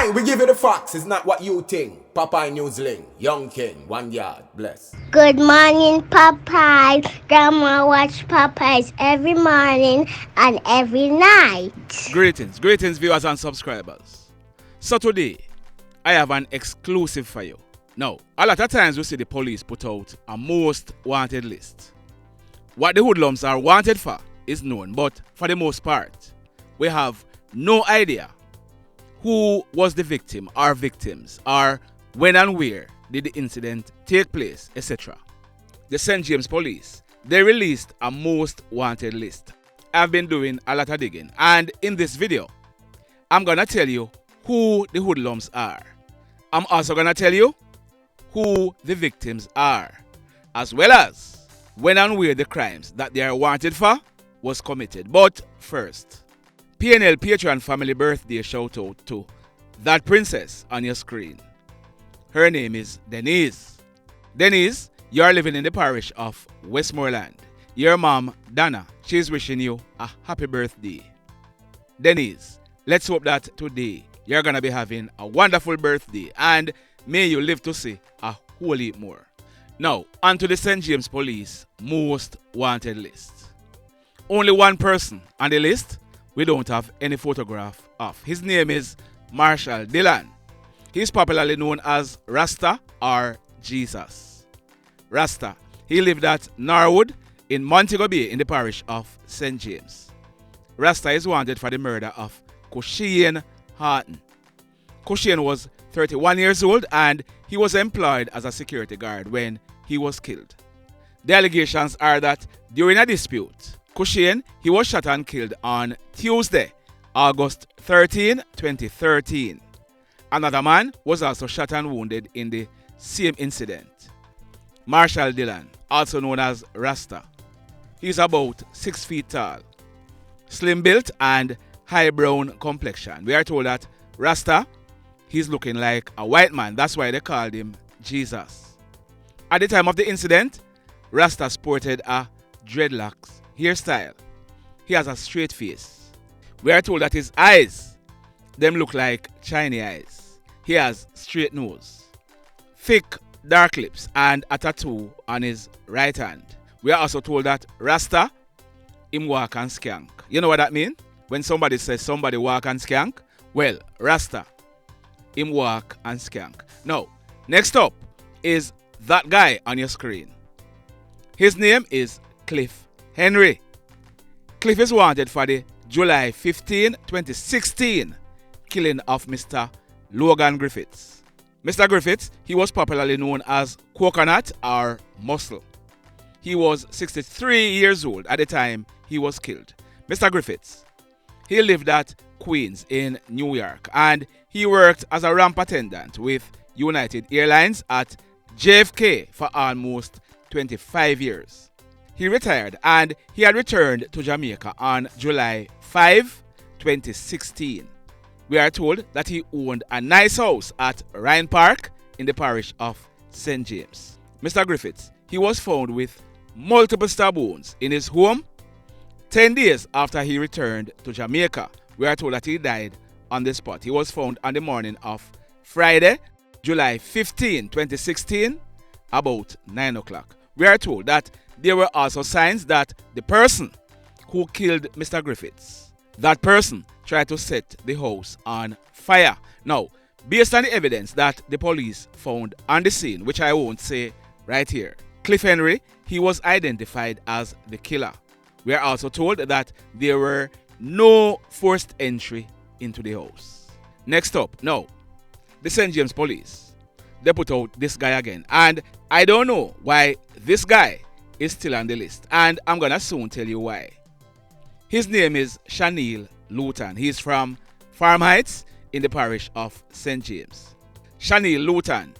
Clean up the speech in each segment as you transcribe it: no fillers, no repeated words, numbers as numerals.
Aye, we give you the facts. It's not what you think. Popeye Newsling, Young King, 1 yard, bless. Good morning, Popeye. Grandma watch Popeyes every morning and every night. Greetings, viewers and subscribers. So today, I have an exclusive for you. Now, a lot of times we see the police put out a most wanted list. What the hoodlums are wanted for is known, but for the most part, we have no idea who was the victim or victims, or when and where did the incident take place, etc. The St. James Police, they released a most wanted list. I've been doing a lot of digging, and in this video, I'm gonna tell you who the hoodlums are. I'm also gonna tell you who the victims are, as well as when and where the crimes that they are wanted for was committed. But first, PNL Patreon family birthday shout out to that princess on your screen. Her name is Denise. Denise, you are living in the parish of Westmoreland. Your mom, Dana, she's wishing you a happy birthday. Denise, let's hope that today you're gonna be having a wonderful birthday and may you live to see a whole heap more. Now, on to the St. James Police most wanted list. Only one person on the list we don't have any photograph of. His name is Marshall Dillon. He's popularly known as Rasta or Jesus. Rasta. He lived at Norwood in Montego Bay in the parish of St. James. Rasta is wanted for the murder of Cushian Harton. Cushian was 31 years old and he was employed as a security guard when he was killed. The allegations are that during a dispute, Cushian, he was shot and killed on Tuesday, August 13, 2013. Another man was also shot and wounded in the same incident. Marshall Dillon, also known as Rasta. He's about 6 feet tall, slim built and high brown complexion. We are told that Rasta, he's looking like a white man. That's why they called him Jesus. At the time of the incident, Rasta sported a dreadlocks hairstyle. He has a straight face. We are told that his eyes, them look like Chinese eyes. He has straight nose, thick dark lips and a tattoo on his right hand. We are also told that Rasta, him walk and skank. You know what that means? When somebody says somebody walk and skank, well, Rasta, him walk and skank. Now, next up is that guy on your screen. His name is Cliff Henry. Cliff is wanted for the July 15, 2016 killing of Mr. Logan Griffiths. Mr. Griffiths, he was popularly known as Coconut or Muscle. He was 63 years old at the time he was killed. Mr. Griffiths, he lived at Queens in New York and he worked as a ramp attendant with United Airlines at JFK for almost 25 years. He retired and he had returned to Jamaica on July 5, 2016. We are told that he owned a nice house at Ryan Park in the parish of St. James. Mr. Griffiths, he was found with multiple stab wounds in his home 10 days after he returned to Jamaica. We are told that he died on the spot. He was found on the morning of Friday, July 15, 2016, about 9 o'clock. We are told that there were also signs that the person who killed Mr. Griffiths, that person tried to set the house on fire. Now, based on the evidence that the police found on the scene, which I won't say right here, Cliff Henry, he was identified as the killer. We are also told that there were no forced entry into the house. Next up, now, the St. James Police, they put out this guy again. And I don't know why this guy is still on the list, and I'm gonna soon tell you why. His name is Shani Luton. He's from Farm Heights in the parish of St. James. Shani Luton,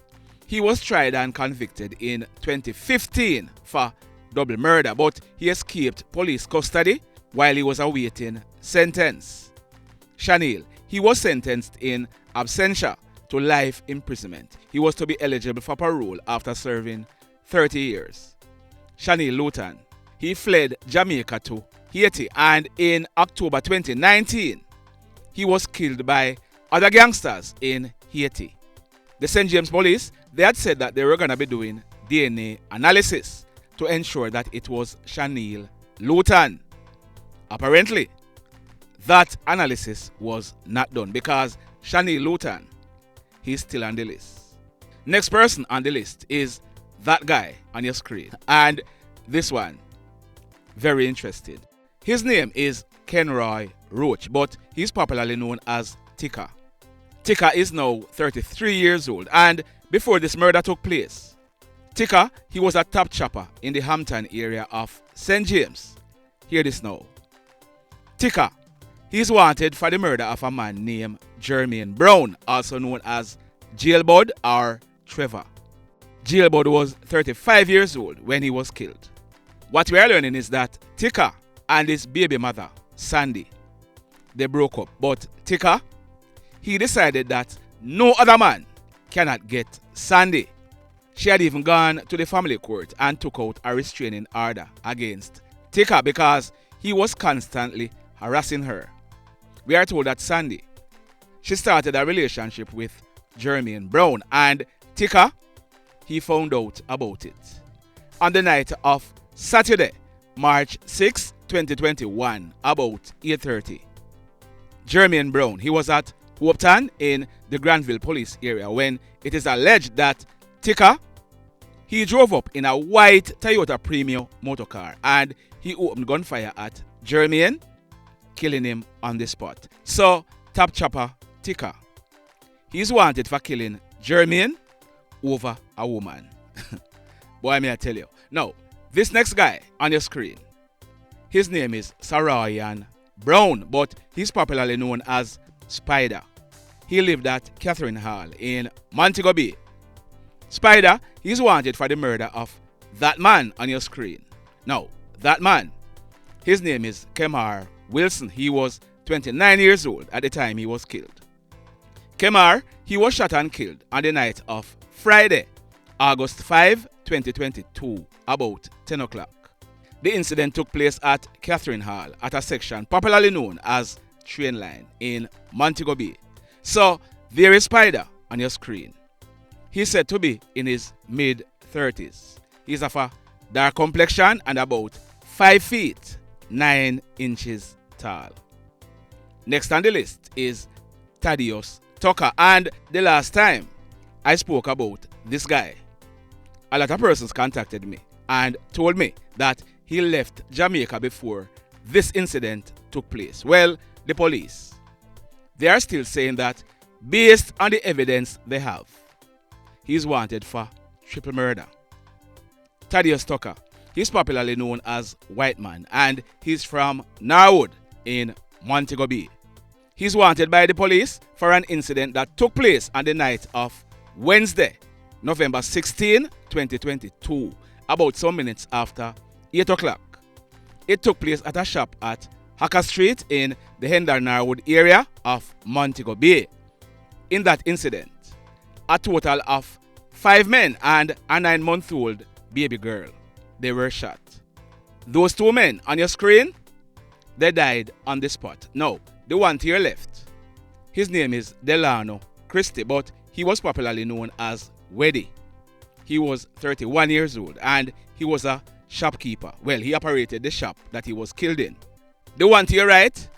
he was tried and convicted in 2015 for double murder, but he escaped police custody while he was awaiting sentence. Shaniel, he was sentenced in absentia to life imprisonment. He was to be eligible for parole after serving 30 years. Shani Luton, he fled Jamaica to Haiti and in October 2019, he was killed by other gangsters in Haiti. The St. James police, they had said that they were going to be doing DNA analysis to ensure that it was Shani Luton. Apparently, that analysis was not done because Shani Luton, he's still on the list. Next person on the list is that guy on your screen. And this one, very interested. His name is Kenroy Roach, but he's popularly known as Tika. Tika is now 33 years old, and before this murder took place, Tika, he was a top chopper in the Hampton area of St. James. Hear this now. Tika, he's wanted for the murder of a man named Jermaine Brown, also known as Jailbud or Trevor. Jailbud was 35 years old when he was killed. What we are learning is that Tika and his baby mother, Sandy, they broke up. But Tika, he decided that no other man cannot get Sandy. She had even gone to the family court and took out a restraining order against Tika because he was constantly harassing her. We are told that Sandy, she started a relationship with Jermaine Brown, and Tika, he found out about it. On the night of Saturday, March 6, 2021, about 8:30. Jermaine Brown, he was at Hopeton in the Granville police area when it is alleged that Tika, he drove up in a white Toyota Premium motorcar and he opened gunfire at Jermaine, killing him on the spot. So, top chopper Tika, he's wanted for killing Jermaine over a woman. Boy, may I tell you. Now, this next guy on your screen, his name is Saroyan Brown, but he's popularly known as Spider. He lived at Catherine Hall in Montego Bay. Spider, he's wanted for the murder of that man on your screen. Now, that man, his name is Kemar Wilson. He was 29 years old at the time he was killed. Kemar, he was shot and killed on the night of Friday, August 5, 2022, about 10 o'clock. The incident took place at Catherine Hall at a section popularly known as Train Line in Montego Bay. So, there is Spider on your screen. He's said to be in his mid-30s. He's of a dark complexion and about 5 feet 9 inches tall. Next on the list is Taddius Tucker, and the last time I spoke about this guy, a lot of persons contacted me and told me that he left Jamaica before this incident took place. Well, the police, they are still saying that based on the evidence they have, he's wanted for triple murder. Taddius Tucker, he's popularly known as White Man, and he's from Norwood in Montego Bay. He's wanted by the police for an incident that took place on the night of Wednesday, November 16, 2022, about some minutes after 8 o'clock. It took place at a shop at Hacker Street in the Hendar Norwood area of Montego Bay. In that incident, a total of 5 men and a 9-month-old baby girl, they were shot. Those 2 men on your screen, they died on the spot. Now, the one to your left, his name is Delano Christy, but he was popularly known as Weddy. He was 31 years old and he was a shopkeeper. Well, he operated the shop that he was killed in. The one to your right,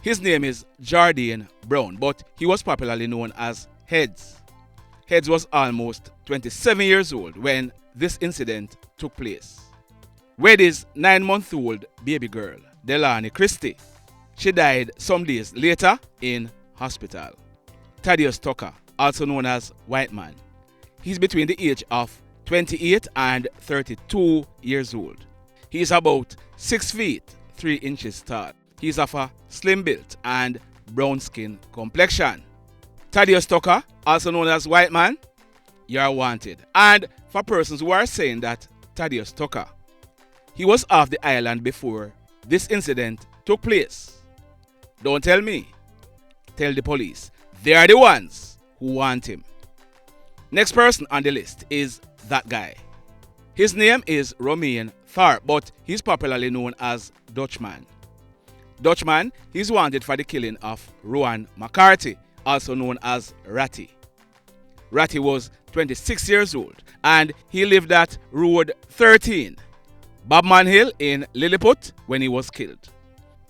his name is Jordain Brown, but he was popularly known as Heads. Heads was almost 27 years old when this incident took place. Weddy's 9-month-old baby girl, Delani Christy, she died some days later in hospital. Taddius Tucker, also known as White Man, he's between the age of 28 and 32 years old. He's about 6 feet 3 inches tall. He's of a slim build and brown skin complexion. Taddius Tucker, also known as White Man, you are wanted. And for persons who are saying that Taddius Tucker, he was off the island before this incident took place, don't tell me, tell the police. They are the ones who want him. Next person on the list is that guy. His name is Romaine Thorpe, but he's popularly known as Dutchman. Dutchman, he's wanted for the killing of Rohan McCarthy also known as Ratty. Ratty was 26 years old and he lived at Road 13, Bobman Hill in Lilliput when he was killed.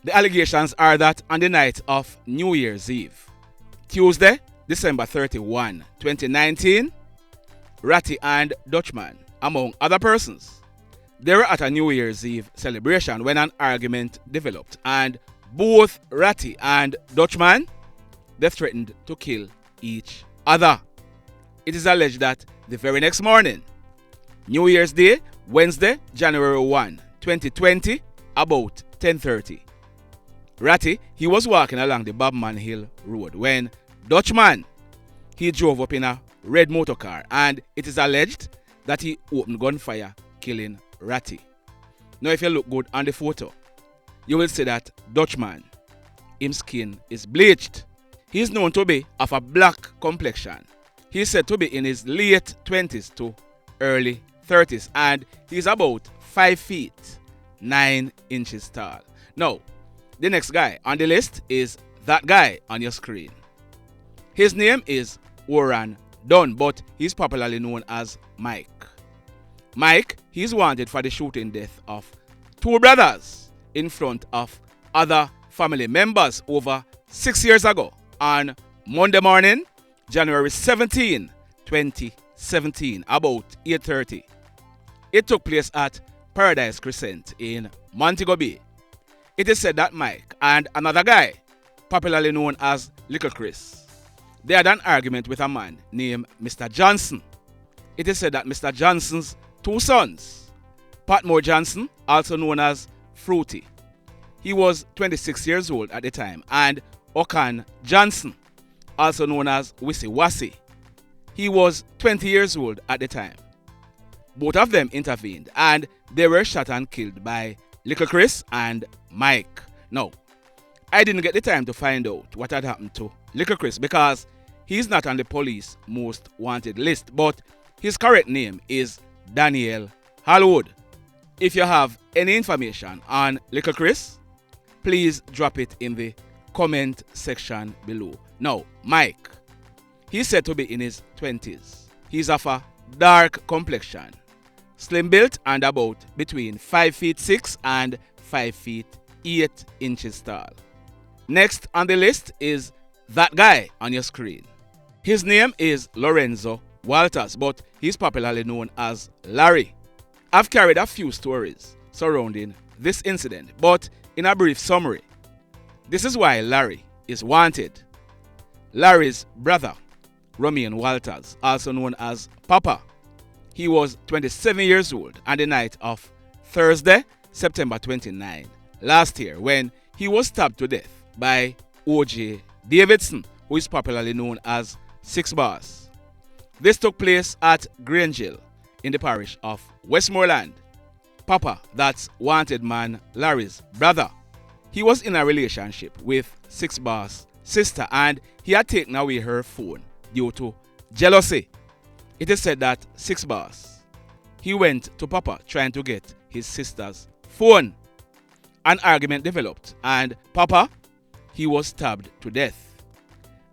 The allegations are that on the night of New Year's Eve, Tuesday, December 31, 2019, Ratty and Dutchman, among other persons, they were at a New Year's Eve celebration when an argument developed and both Ratty and Dutchman, they threatened to kill each other. It is alleged that the very next morning, New Year's Day, Wednesday, January 1, 2020, about 10:30, Ratty, he was walking along the Bobman Hill Road when Dutchman, he drove up in a red motor car and it is alleged that he opened gunfire, killing Ratty. Now if you look good on the photo, you will see that Dutchman, his skin is bleached. He is known to be of a black complexion. He is said to be in his late 20s to early 30s and he is about 5 feet 9 inches tall. Now, the next guy on the list is that guy on your screen. His name is Oran Dunn, but he's popularly known as Mike. Mike, he's wanted for the shooting death of 2 brothers in front of other family members over 6 years ago on Monday morning, January 17, 2017, about 8:30. It took place at Paradise Crescent in Montego Bay. It is said that Mike and another guy, popularly known as Little Chris, they had an argument with a man named Mr. Johnson. It is said that Mr. Johnson's 2 sons, Patmore Johnson, also known as Fruity, he was 26 years old at the time, and Ocan Johnson, also known as Wissy Wassy, he was 20 years old at the time. Both of them intervened and they were shot and killed by Little Chris and Mike. Now, I didn't get the time to find out what had happened to Little Chris because he's not on the police most wanted list, but his correct name is Daniel Hallwood. If you have any information on Little Chris, please drop it in the comment section below. Now, Mike, he's said to be in his 20s. He's of a dark complexion, slim built and about between 5 feet 6 and 5 feet 8 inches tall. Next on the list is that guy on your screen. His name is Lorenzo Walters, but he's popularly known as Larry. I've carried a few stories surrounding this incident, but in a brief summary, this is why Larry is wanted. Larry's brother, Romaine Walters, also known as Papa, he was 27 years old on the night of Thursday, September 29, last year when he was stabbed to death by Ojay Davidson, who is popularly known as Six Boss. This took place at Grangeville in the parish of Westmoreland. Papa, that's wanted man Larry's brother, he was in a relationship with Six Boss' sister and he had taken away her phone due to jealousy. It is said that Six Boss, he went to Papa trying to get his sister's phone. An argument developed and Papa, he was stabbed to death.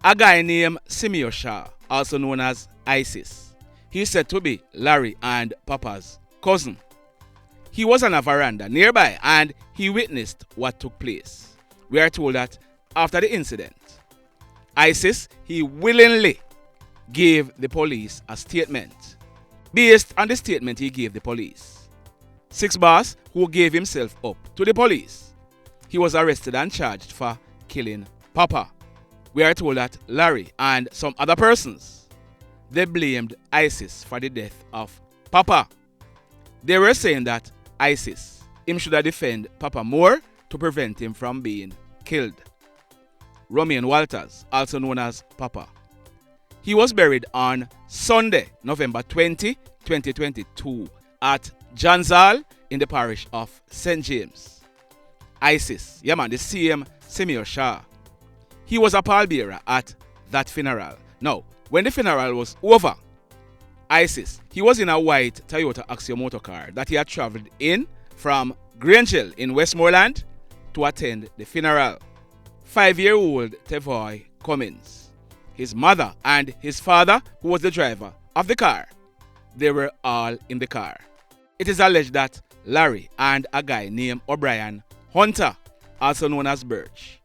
A guy named Simeo Shah, also known as ISIS, he's said to be Larry and Papa's cousin. He was on a veranda nearby and he witnessed what took place. We are told that after the incident, ISIS, he willingly gave the police a statement. Based on the statement he gave the police, Six Boss, who gave himself up to the police, he was arrested and charged for killing Papa. We are told that Larry and some other persons, they blamed ISIS for the death of Papa. They were saying that ISIS, him should have defended Papa more to prevent him from being killed. Romaine Walters, also known as Papa, he was buried on Sunday, November 20, 2022 at John's Hall in the parish of St. James. ISIS, yeah man, the same Simeo Shah, he was a pallbearer at that funeral. Now, when the funeral was over, ISIS, he was in a white Toyota Axio motor car that he had traveled in from Grangeville in Westmoreland to attend the funeral. 5-year-old Tevoy Cummins, his mother, and his father, who was the driver of the car. They were all in the car. It is alleged that Larry and a guy named Obrian Hunter, also known as Birch,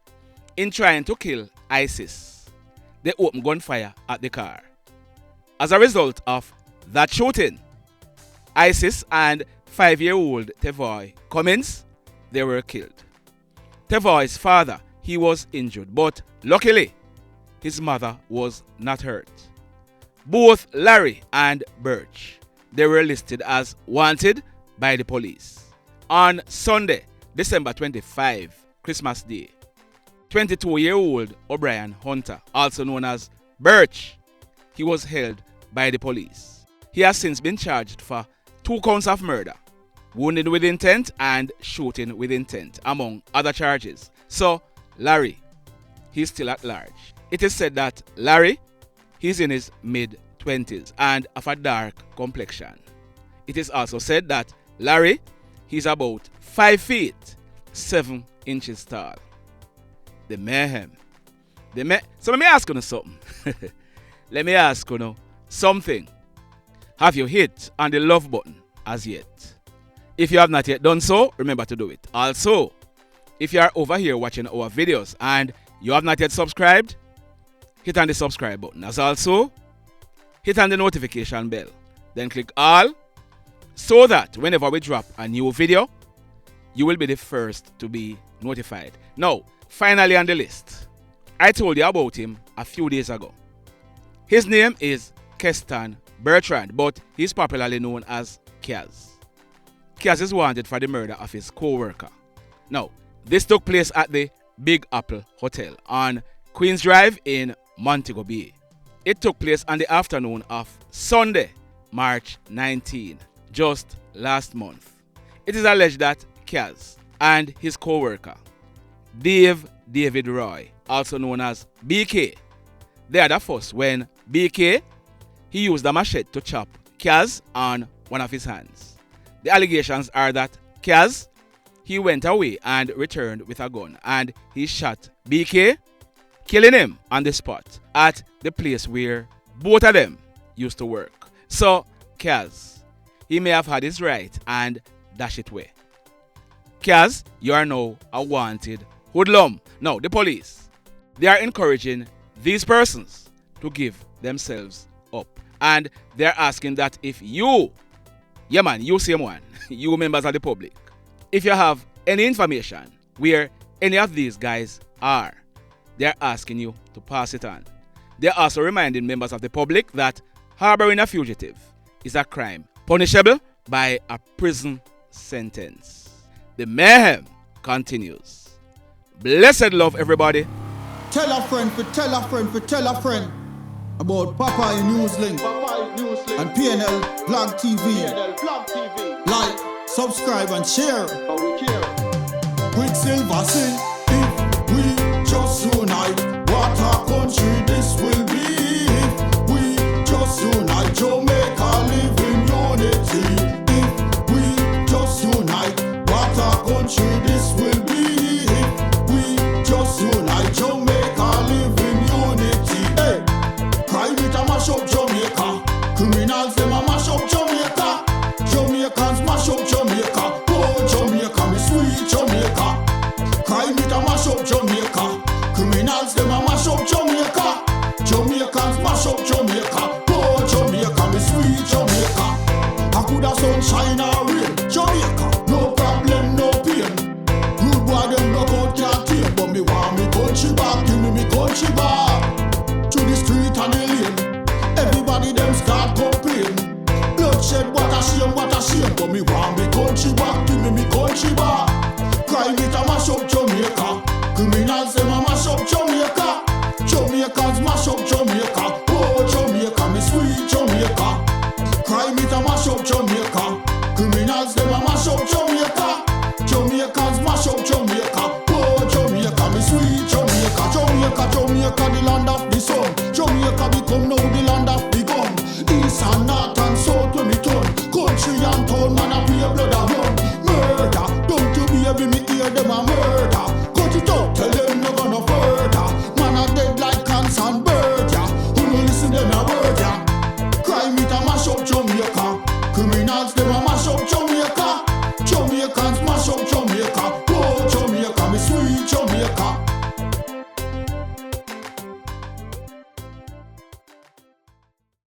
in trying to kill ISIS, they opened gunfire at the car. As a result of that shooting, ISIS and 5-year-old Tevoy Cummins, they were killed. Tevoy's father, he was injured, but luckily, his mother was not hurt. Both Larry and Birch, they were listed as wanted by the police. On Sunday, December 25, Christmas Day, 22-year-old Obrian Hunter, also known as Birch, he was held by the police. He has since been charged for 2 counts of murder, wounding with intent and shooting with intent, among other charges. So, Larry, he's still at large. It is said that Larry, he's in his mid-20s and of a dark complexion. It is also said that Larry, he's about 5 feet 7 inches tall. The mayhem. So let me ask you something. Let me ask you something. Have you hit on the love button as yet? If you have not yet done so, remember to do it. Also, if you are over here watching our videos and you have not yet subscribed, hit on the subscribe button. As also, hit on the notification bell. Then click all so that whenever we drop a new video, you will be the first to be notified. Now, finally on the list, I told you about him a few days ago. His name is Kaz Bertrand, but he's popularly known as Kaz. Kaz is wanted for the murder of his co-worker. Now, this took place at the Big Apple Hotel on Queens Drive in Montego Bay. It took place on the afternoon of Sunday, March 19, just last month. It is alleged that Kaz and his co-worker, David Roye, also known as BK, they had a fuss when BK, he used a machete to chop Kaz on one of his hands. The allegations are that Kaz, he went away and returned with a gun and he shot BK, killing him on the spot at the place where both of them used to work. So Kaz, he may have had his right and dash it away. Kaz, you are now a wanted hoodlum. Now, the police, they are encouraging these persons to give themselves up. And they're asking that if you, you same one, you members of the public, if you have any information where any of these guys are, they're asking you to pass it on. They're also reminding members of the public that harboring a fugitive is a crime punishable by a prison sentence. The mayhem continues. Blessed love, everybody. Tell a friend for tell a friend for tell a friend about Papa Newslink and PNL VlCTlMS. Like, subscribe and share. Quicksilver sing, if we just unite, what a country this will be. If we just unite, Jamaica live in unity. If we just unite, what a country this will be. If we just unite, Jamaica live in unity. Hey, crime it a mash up Jamaica. Criminals them a mash up Jamaica. Jamaicans mash up Jamaica. Oh Jamaica, me sweet Jamaica. Crime it a mash up Jamaica. Criminals them a mash up Jamaica. Jamaicans mash up Jamaica. Oh Jamaica, me sweet Jamaica. I coulda sunshine or rain. Jamaica, no problem, no pain. Rude boy them no out can't tame, but me want me country back. Give me country back. To the street and the lane, everybody them start complain. Bloodshed, what a shame, but me want me country back. Give me country back. Crime it a mash up Jamaica. Criminals them a mash up Jamaica. Jamaicans mash up Jamaica. Oh Jamaica, me sweet Jamaica. Crime it a mash up Jamaica. Criminals them a mash up Jamaica. Jamaicans mash up Jamaica. Oh Jamaica, me sweet Jamaica. Jamaica, the land of the sun. Jamaica become now the land of the gun. East and north and south when me turn. Country and town, man a pay blood a run. Murder criminals, them a mash up Jamaica. Jamaicans mash up Jamaica. Oh, Jamaica, me sweet Jamaica.